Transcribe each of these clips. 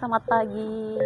selamat pagi.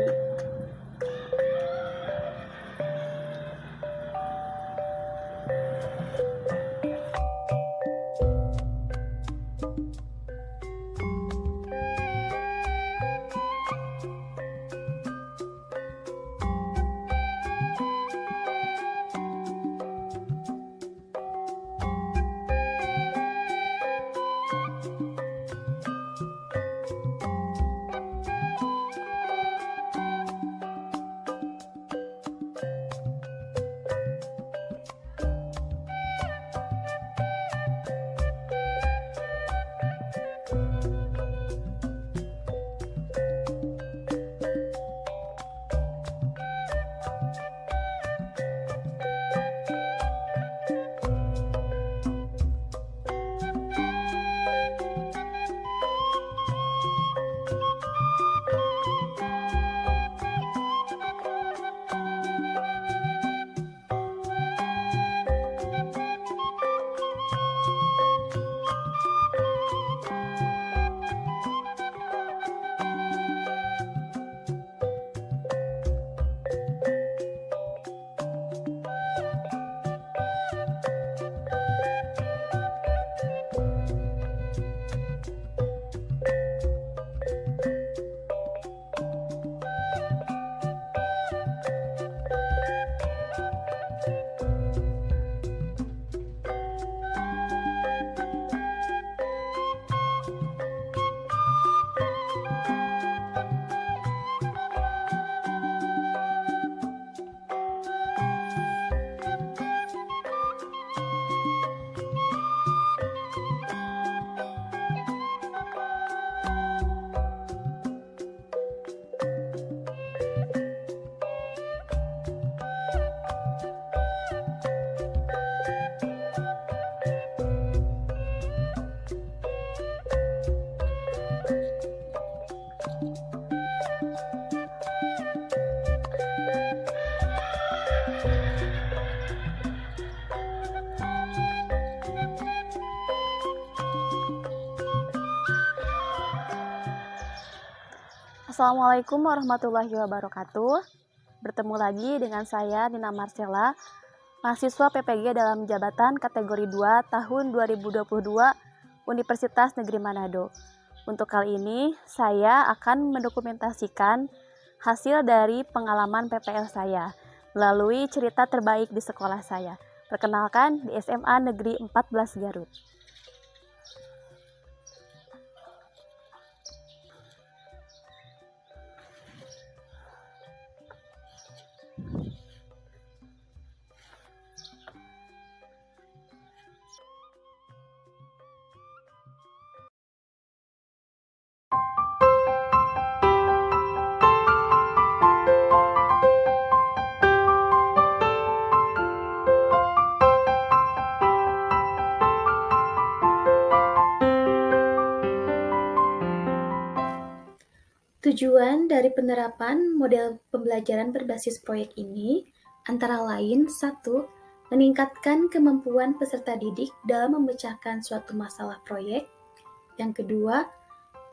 Assalamualaikum warahmatullahi wabarakatuh. Bertemu lagi dengan saya Nina Marcella, mahasiswa PPG dalam jabatan kategori 2 tahun 2022 Universitas Negeri Manado. Untuk kali ini, saya akan mendokumentasikan hasil dari pengalaman PPL saya melalui cerita terbaik di sekolah saya. Perkenalkan, di SMA Negeri 14 Garut. Tujuan dari penerapan model pembelajaran berbasis proyek ini antara lain 1. Meningkatkan kemampuan peserta didik dalam memecahkan suatu masalah proyek. Yang kedua,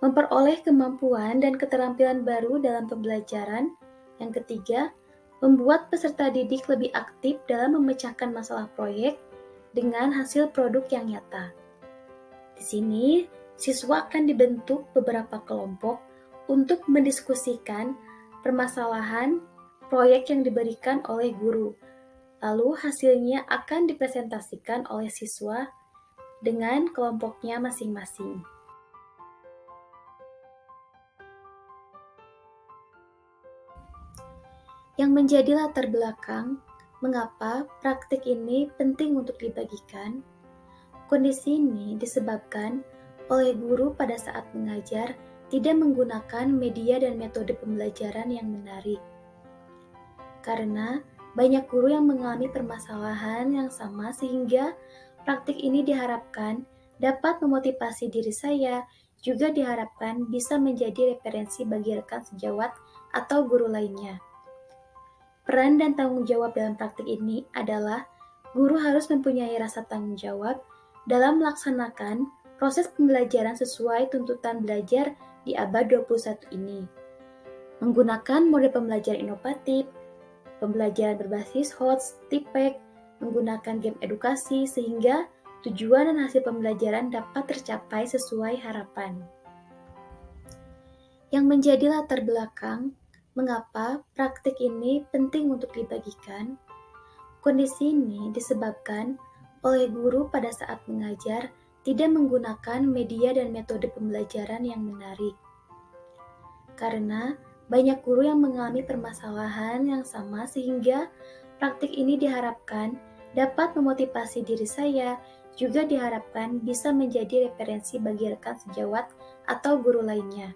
memperoleh kemampuan dan keterampilan baru dalam pembelajaran. Yang ketiga, membuat peserta didik lebih aktif dalam memecahkan masalah proyek dengan hasil produk yang nyata. Di sini, siswa akan dibentuk beberapa kelompok untuk mendiskusikan permasalahan proyek yang diberikan oleh guru. Lalu hasilnya akan dipresentasikan oleh siswa dengan kelompoknya masing-masing. Yang menjadi latar belakang mengapa praktik ini penting untuk dibagikan. Kondisi ini disebabkan oleh guru pada saat mengajar tidak menggunakan media dan metode pembelajaran yang menarik. Karena banyak guru yang mengalami permasalahan yang sama sehingga praktik ini diharapkan dapat memotivasi diri saya, juga diharapkan bisa menjadi referensi bagi rekan sejawat atau guru lainnya. Peran dan tanggung jawab dalam praktik ini adalah guru harus mempunyai rasa tanggung jawab dalam melaksanakan proses pembelajaran sesuai tuntutan belajar di abad 21 ini. menggunakan mode pembelajaran inovatif, pembelajaran berbasis HOTS, TIPEK, menggunakan game edukasi sehingga tujuan dan hasil pembelajaran dapat tercapai sesuai harapan. Yang menjadi latar belakang mengapa praktik ini penting untuk dibagikan, kondisi ini disebabkan oleh guru pada saat mengajar tidak menggunakan media dan metode pembelajaran yang menarik. Karena banyak guru yang mengalami permasalahan yang sama sehingga praktik ini diharapkan dapat memotivasi diri saya, juga diharapkan bisa menjadi referensi bagi rekan sejawat atau guru lainnya.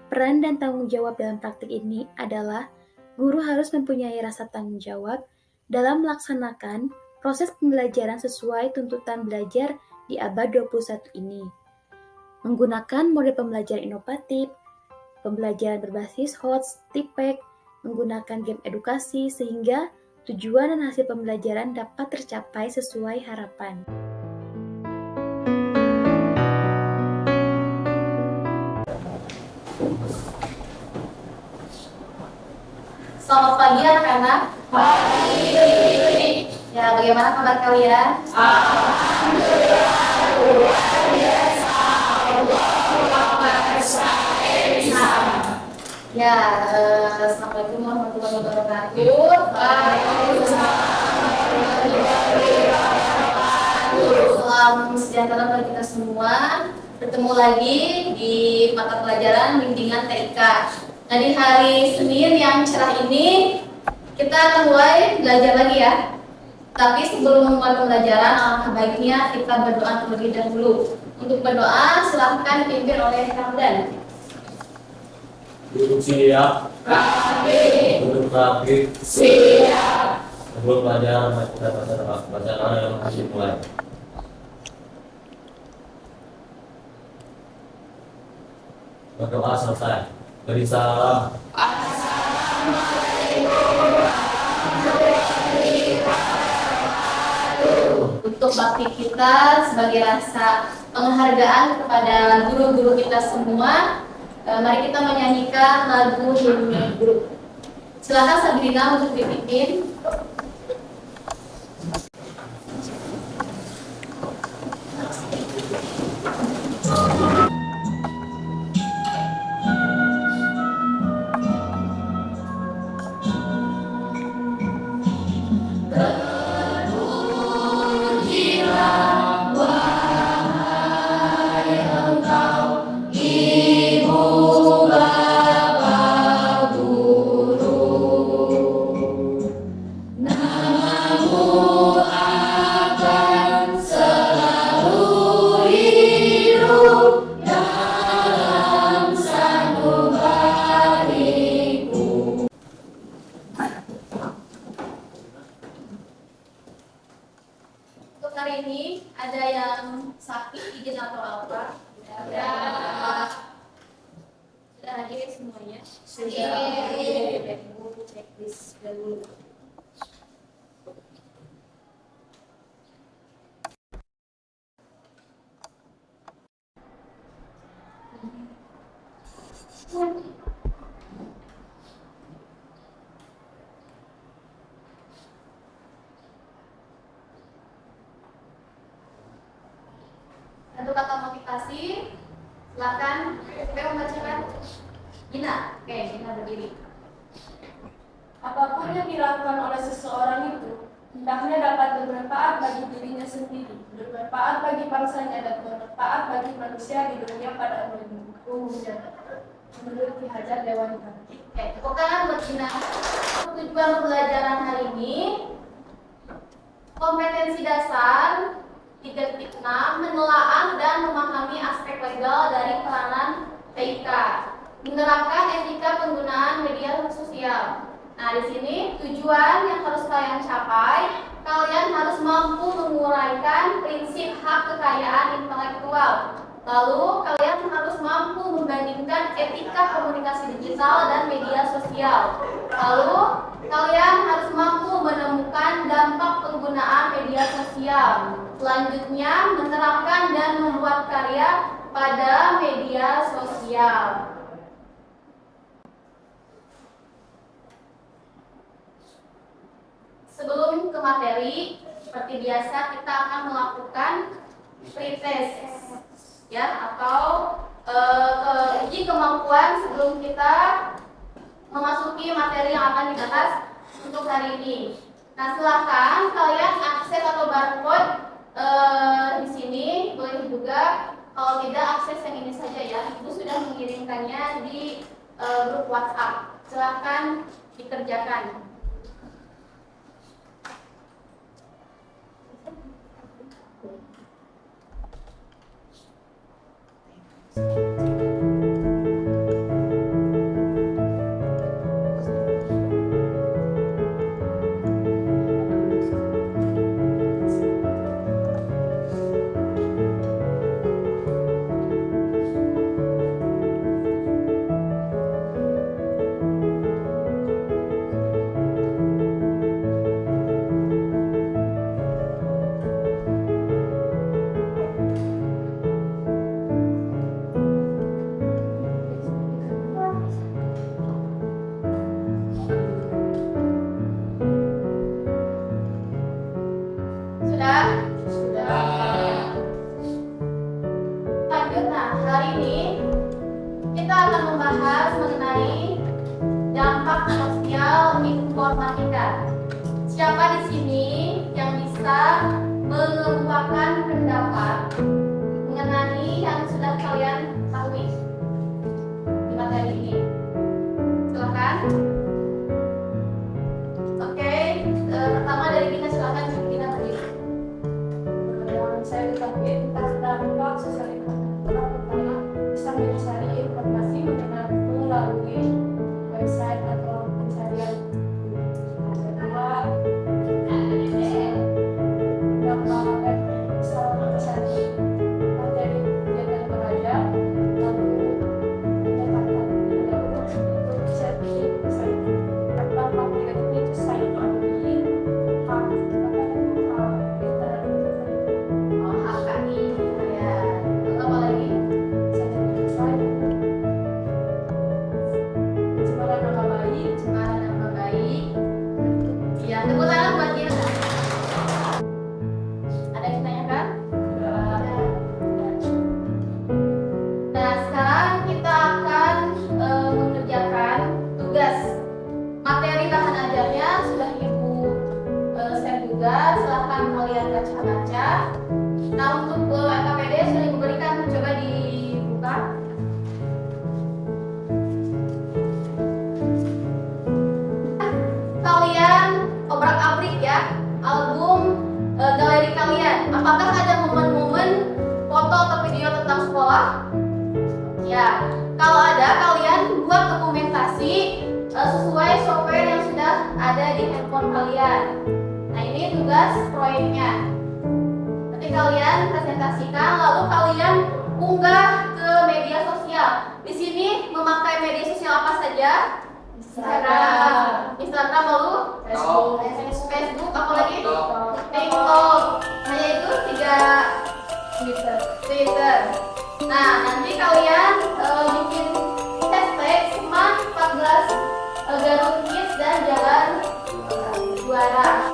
Peran dan tanggung jawab dalam praktik ini adalah guru harus mempunyai rasa tanggung jawab dalam melaksanakan proses pembelajaran sesuai tuntutan belajar di abad 21 ini. Menggunakan mode pembelajaran inovatif, pembelajaran berbasis HOTS, TIPEK, menggunakan game edukasi sehingga tujuan dan hasil pembelajaran dapat tercapai sesuai harapan. Selamat pagi anak-anak. Pagi. Ya, bagaimana kabar kalian? Alhamdulillah. Luar biasa. Ya, assalamualaikum warahmatullahi wabarakatuh. Salam sejahtera bagi kita semua. Bertemu lagi di mata pelajaran bimbingan TIK. Nah, di hari Senin yang cerah ini kita akan mulai belajar lagi ya. Tapi sebelum memulai pembelajaran, alangkah baiknya kita berdoa terlebih dahulu. Untuk berdoa, silahkan dipimpin oleh Ramdan. Duduk siap. Kami Duduk rapi. siap. Sebelum pelajaran kita bacaan yang masih mulai. Berdoa selesai. Beri salam. Untuk bakti kita sebagai rasa penghargaan kepada guru-guru kita semua, mari kita menyanyikan lagu himne guru. Silakan Sabrina untuk dipimpin. Untuk hari ini ada yang sakit, izin atau apa? Sudah hadir semuanya? Sudah. Checklist dahulu. Untuk kata motivasi, silakan kita membacakan. Gina, oke, Gina berdiri. Apapun yang dilakukan oleh seseorang itu, hendaknya dapat bermanfaat bagi dirinya sendiri, bermanfaat bagi bangsanya, dan bermanfaat bagi manusia di dunia pada umumnya. Menurut Ki Hajar Dewantara. Oke, tepuk tangan buat Gina. Tujuan pembelajaran hari ini, kompetensi dasar 3.6, menelaah dan memahami aspek legal dari peranan TIK, menerapkan etika penggunaan media sosial. Nah, di sini tujuan yang harus kalian capai, kalian harus mampu menguraikan prinsip hak kekayaan intelektual. Lalu, kalian harus mampu membandingkan etika komunikasi digital dan media sosial. Lalu, kalian harus mampu menemukan dampak penggunaan media sosial. Selanjutnya, menerapkan dan membuat karya pada media sosial. Sebelum ke materi, seperti biasa kita akan melakukan pretest ya, atau uji kemampuan sebelum kita memasuki materi yang akan dibahas untuk hari ini. Nah, silahkan kalian akses atau barcode di sini, boleh juga kalau tidak akses yang ini saja ya. Ibu sudah mengirimkannya di grup WhatsApp. Silahkan dikerjakan. Sudah. Lanjut, nah hari ini kita akan membahas mengenai dampak sosial informatika. Siapa di sini yang bisa mengemukakan pendapat mengenai yang sudah kalian ketahui di materi ini? Silakan. Oke, pertama dari Gina, silakan Gina berdiri. Yang saya ketahui tentang dampak sosial informatika pertama bisa mencari informasi melalui website atau pencarian. Kedua, dampak bisa mencari materi kegiatan belajar, lalu mendapatkan pendapatan untuk bisa dampak negatifnya itu cyberbullying, HKI ya. Lalu apa lagi? pencemaran nama baik. Pencemaran nama baik. Iya, tepuk tangan buat Gina. Ada yang ditanyakan? Nah, sekarang kita akan mengerjakan tugas. Materi tahan ajarnya sudah Ibu share juga, silahkan kalian baca-baca. Nah, untuk LKPD sudah Ibu berikan, coba dibuka. Kalian obrak-abrik ya album galeri kalian. Apakah ada momen-momen foto atau video tentang sekolah? Ya, kalau ada kalian buat dokumentasi sesuai software yang sudah ada di handphone kalian. Nah, ini tugas proyeknya. Nanti kalian presentasikan, lalu kalian unggah ke media sosial. Di sini memakai media sosial apa saja? Instagram lalu Facebook, apa lagi? TikTok. Hanya itu 3 Twitter. Nah, nanti kalian bikin hashtag Seman 14 Garut Kids dan Jalan Juara.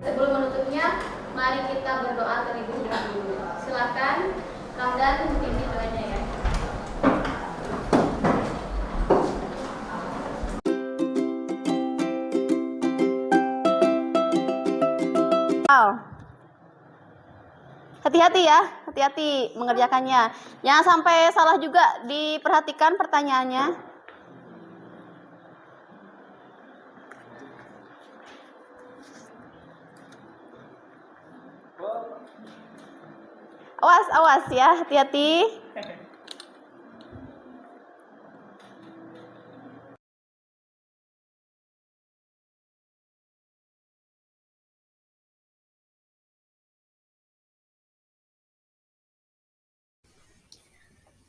Sebelum menutupnya, mari kita berdoa terlebih dahulu. Silakan Hamdan pimpin doanya ya. Wow. Hati-hati ya, hati-hati mengerjakannya. Jangan sampai salah juga, diperhatikan pertanyaannya. Awas, awas ya, hati-hati.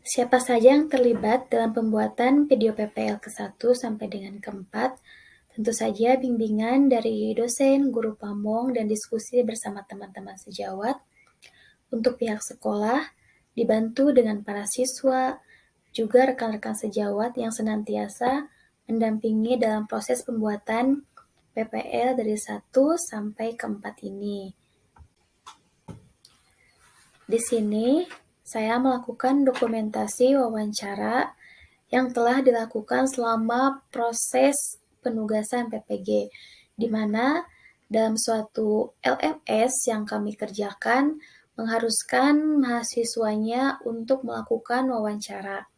Siapa saja yang terlibat dalam pembuatan video PPL ke-1 sampai dengan ke-4? Tentu saja bimbingan dari dosen, guru pamong, dan diskusi bersama teman-teman sejawat. Untuk pihak sekolah, dibantu dengan para siswa, juga rekan-rekan sejawat yang senantiasa mendampingi dalam proses pembuatan PPL dari 1 sampai ke-4 ini. Di sini, saya melakukan dokumentasi wawancara yang telah dilakukan selama proses penugasan PPG, di mana dalam suatu LMS yang kami kerjakan mengharuskan mahasiswanya untuk melakukan wawancara.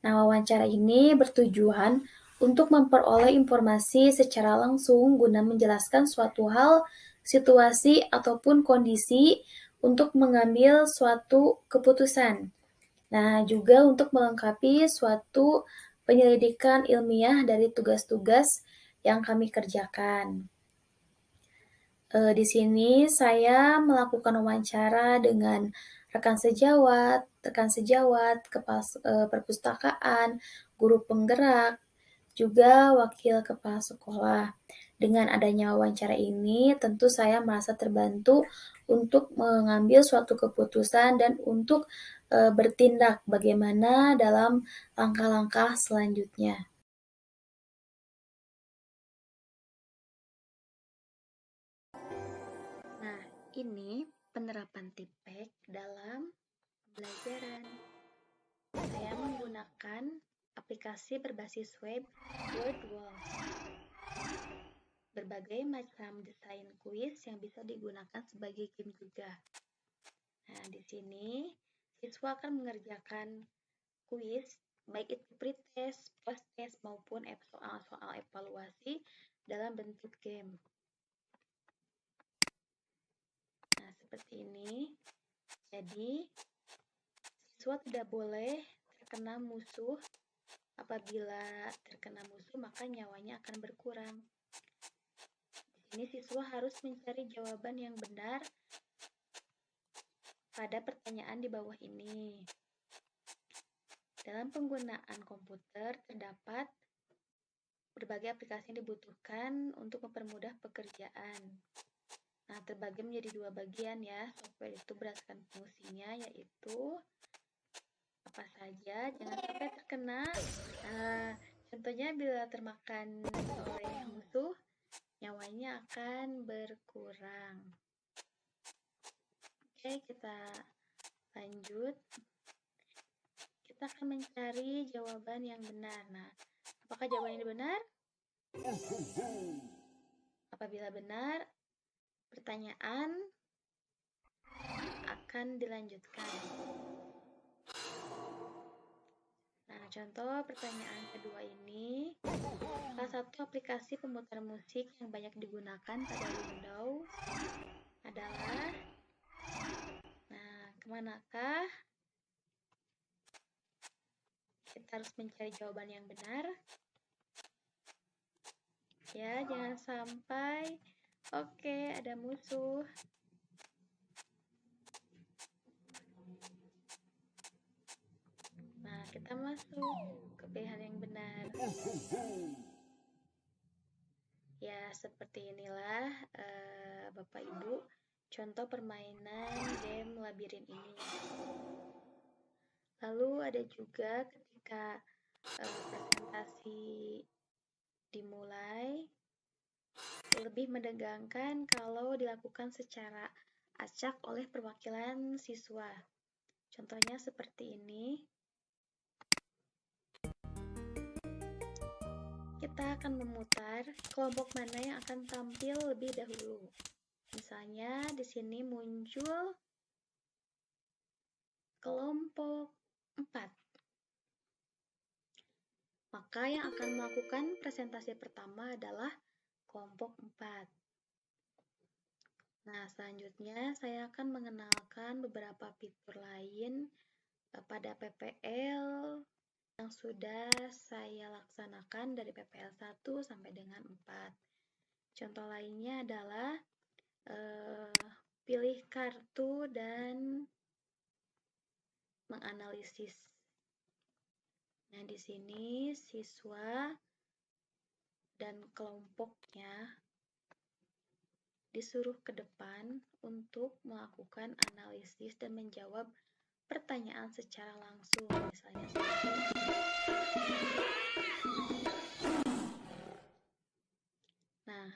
Nah, wawancara ini bertujuan untuk memperoleh informasi secara langsung guna menjelaskan suatu hal, situasi, ataupun kondisi untuk mengambil suatu keputusan. Nah, juga untuk melengkapi suatu penyelidikan ilmiah dari tugas-tugas yang kami kerjakan. Di sini saya melakukan wawancara dengan rekan sejawat, kepala perpustakaan, guru penggerak, juga wakil kepala sekolah. Dengan adanya wawancara ini, tentu saya merasa terbantu untuk mengambil suatu keputusan dan untuk bertindak bagaimana dalam langkah-langkah selanjutnya. Nah, ini penerapan TIPEK dalam pembelajaran. Saya menggunakan aplikasi berbasis web WordWalls. Berbagai macam desain kuis yang bisa digunakan sebagai game juga. Nah, di sini siswa akan mengerjakan kuis, baik itu pretest, post-test, maupun soal-soal evaluasi dalam bentuk game. Nah, seperti ini. Jadi, siswa tidak boleh terkena musuh. Apabila terkena musuh, maka nyawanya akan berkurang. Di sini siswa harus mencari jawaban yang benar pada pertanyaan di bawah ini. Dalam penggunaan komputer terdapat berbagai aplikasi yang dibutuhkan untuk mempermudah pekerjaan. Nah, terbagi menjadi 2 bagian ya. Software itu berdasarkan fungsinya, yaitu apa saja, jangan sampai terkena. Contohnya bila termakan oleh musuh, nyawanya akan berkurang. Oke, kita lanjut. Kita akan mencari jawaban yang benar. Nah, apakah jawaban ini benar? Apabila benar, pertanyaan akan dilanjutkan. Nah, contoh pertanyaan kedua ini, salah satu aplikasi pemutar musik yang banyak digunakan pada Windows adalah, kemanakah? Kita harus mencari jawaban yang benar. Ya, jangan sampai, oke, ada musuh. Nah, kita masuk ke pilihan yang benar. Ya, seperti inilah Bapak Ibu contoh permainan game labirin ini. Lalu ada juga ketika presentasi dimulai, lebih menegangkan kalau dilakukan secara acak oleh perwakilan siswa. Contohnya seperti ini. Kita akan memutar kelompok mana yang akan tampil lebih dahulu. Misalnya di sini muncul kelompok 4. Maka yang akan melakukan presentasi pertama adalah kelompok 4. Nah, selanjutnya saya akan mengenalkan beberapa fitur lain pada PPL yang sudah saya laksanakan dari PPL 1 sampai dengan 4. Contoh lainnya adalah pilih kartu dan menganalisis. Nah, di sini siswa dan kelompoknya disuruh ke depan untuk melakukan analisis dan menjawab pertanyaan secara langsung, misalnya seperti Nah,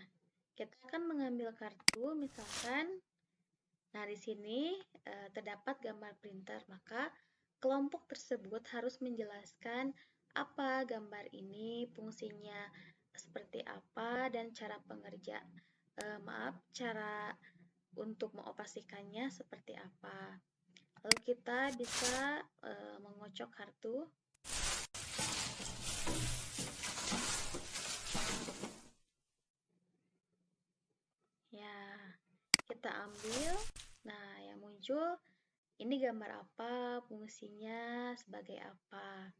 kita akan mengambil kartu, misalkan, di sini terdapat gambar printer, maka kelompok tersebut harus menjelaskan apa gambar ini, fungsinya seperti apa, dan cara cara untuk mengoperasikannya seperti apa. Lalu kita bisa mengocok kartu. Ya, kita ambil. Nah, yang muncul ini gambar apa, fungsinya sebagai apa.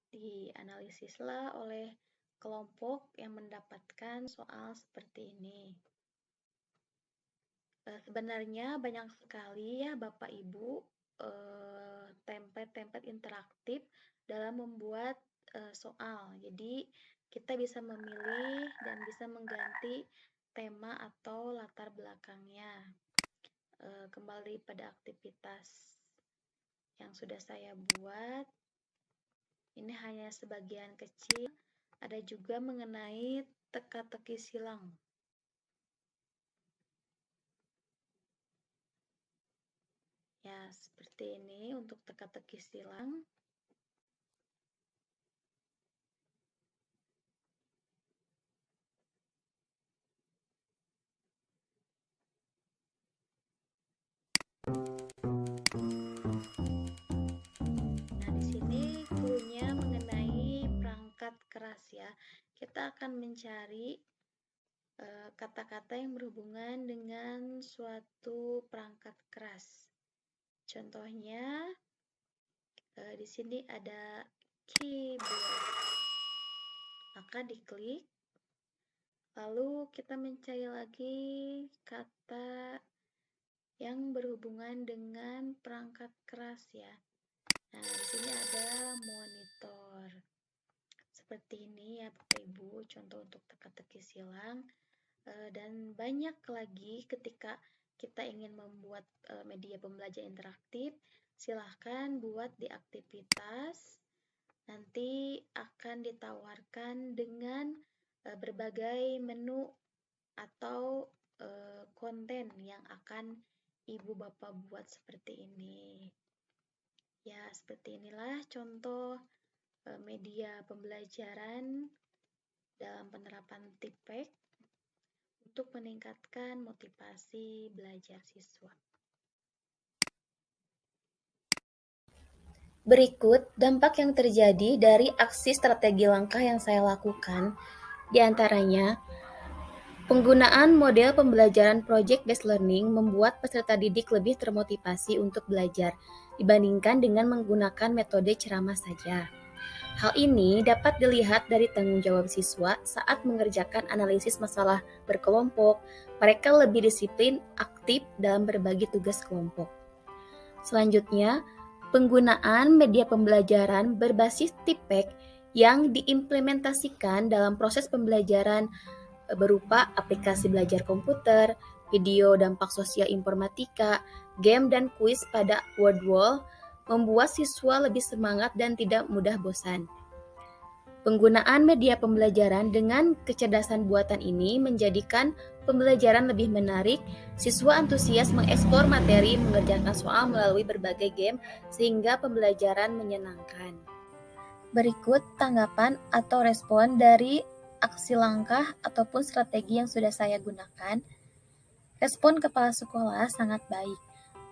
Dianalisislah oleh kelompok yang mendapatkan soal seperti ini. Sebenarnya banyak sekali ya Bapak Ibu template-template interaktif dalam membuat soal. Jadi kita bisa memilih dan bisa mengganti tema atau latar belakangnya. Kembali pada aktivitas yang sudah saya buat. Ini hanya sebagian kecil. Ada juga mengenai teka-teki silang. Ya, seperti ini untuk teka-teki silang. Nah, di sini cluenya mengenai perangkat keras ya. Kita akan mencari kata-kata yang berhubungan dengan suatu perangkat keras. Contohnya di sini ada keyboard. Maka diklik. Lalu kita mencari lagi kata yang berhubungan dengan perangkat keras ya. Nah, di sini ada monitor. Seperti ini ya Bapak Ibu, contoh untuk teka-teki silang. Dan banyak lagi ketika kita ingin membuat media pembelajaran interaktif, silahkan buat di aktivitas. Nanti akan ditawarkan dengan berbagai menu atau konten yang akan Ibu Bapak buat seperti ini. Ya, seperti inilah contoh media pembelajaran dalam penerapan TIPEK untuk meningkatkan motivasi belajar siswa. Berikut dampak yang terjadi dari aksi strategi langkah yang saya lakukan, di antaranya penggunaan model pembelajaran project-based learning membuat peserta didik lebih termotivasi untuk belajar dibandingkan dengan menggunakan metode ceramah saja. Hal ini dapat dilihat dari tanggung jawab siswa saat mengerjakan analisis masalah berkelompok. Mereka lebih disiplin, aktif dalam berbagi tugas kelompok. Selanjutnya, penggunaan media pembelajaran berbasis TIPEK yang diimplementasikan dalam proses pembelajaran berupa aplikasi belajar komputer, video dampak sosial informatika, game dan kuis pada Wordwall membuat siswa lebih semangat dan tidak mudah bosan. Penggunaan media pembelajaran dengan kecerdasan buatan ini menjadikan pembelajaran lebih menarik, siswa antusias mengeksplor materi, mengerjakan soal melalui berbagai game, sehingga pembelajaran menyenangkan. Berikut tanggapan atau respon dari aksi langkah ataupun strategi yang sudah saya gunakan. Respon kepala sekolah sangat baik,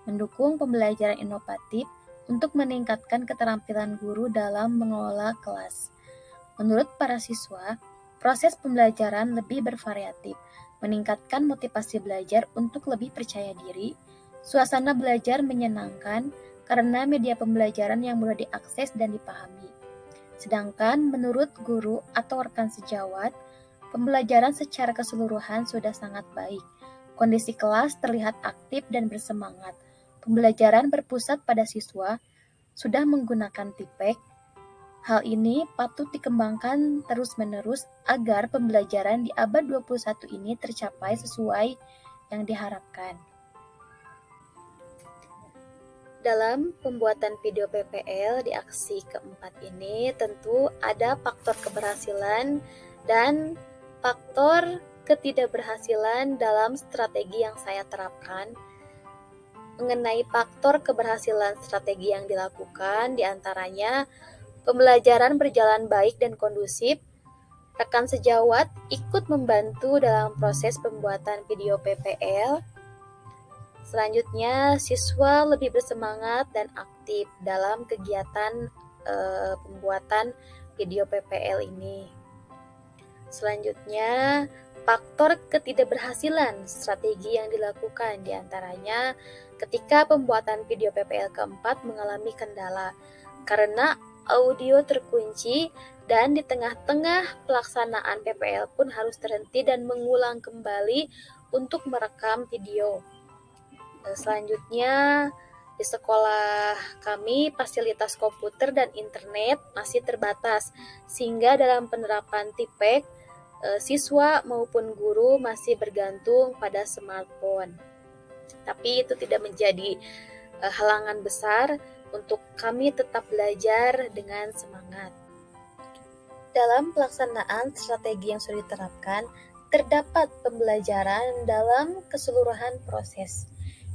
mendukung pembelajaran inovatif untuk meningkatkan keterampilan guru dalam mengelola kelas. Menurut para siswa, proses pembelajaran lebih bervariatif, meningkatkan motivasi belajar untuk lebih percaya diri, suasana belajar menyenangkan karena media pembelajaran yang mudah diakses dan dipahami. Sedangkan menurut guru atau rekan sejawat, pembelajaran secara keseluruhan sudah sangat baik. Kondisi kelas terlihat aktif dan bersemangat. Pembelajaran berpusat pada siswa, sudah menggunakan TIPEK. Hal ini patut dikembangkan terus-menerus agar pembelajaran di abad 21 ini tercapai sesuai yang diharapkan. Dalam pembuatan video PPL di aksi keempat ini tentu ada faktor keberhasilan dan faktor ketidakberhasilan dalam strategi yang saya terapkan. Mengenai faktor keberhasilan strategi yang dilakukan, diantaranya pembelajaran berjalan baik dan kondusif, rekan sejawat ikut membantu dalam proses pembuatan video PPL. Selanjutnya, siswa lebih bersemangat dan aktif dalam kegiatan pembuatan video PPL ini. Selanjutnya, faktor ketidakberhasilan strategi yang dilakukan, diantaranya ketika pembuatan video PPL keempat mengalami kendala karena audio terkunci dan di tengah-tengah pelaksanaan PPL pun harus terhenti dan mengulang kembali untuk merekam video. Selanjutnya, di sekolah kami fasilitas komputer dan internet masih terbatas, sehingga dalam penerapan TIPEK, siswa maupun guru masih bergantung pada smartphone. Tapi itu tidak menjadi halangan besar untuk kami tetap belajar dengan semangat. Dalam pelaksanaan strategi yang sudah diterapkan, terdapat pembelajaran dalam keseluruhan proses.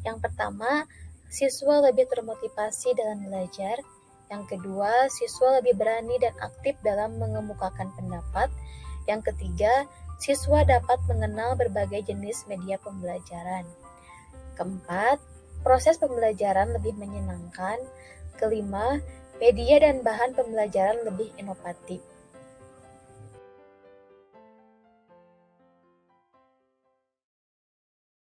Yang pertama, siswa lebih termotivasi dalam belajar. Yang kedua, siswa lebih berani dan aktif dalam mengemukakan pendapat. Yang ketiga, siswa dapat mengenal berbagai jenis media pembelajaran. Keempat, proses pembelajaran lebih menyenangkan. Kelima, media dan bahan pembelajaran lebih inovatif.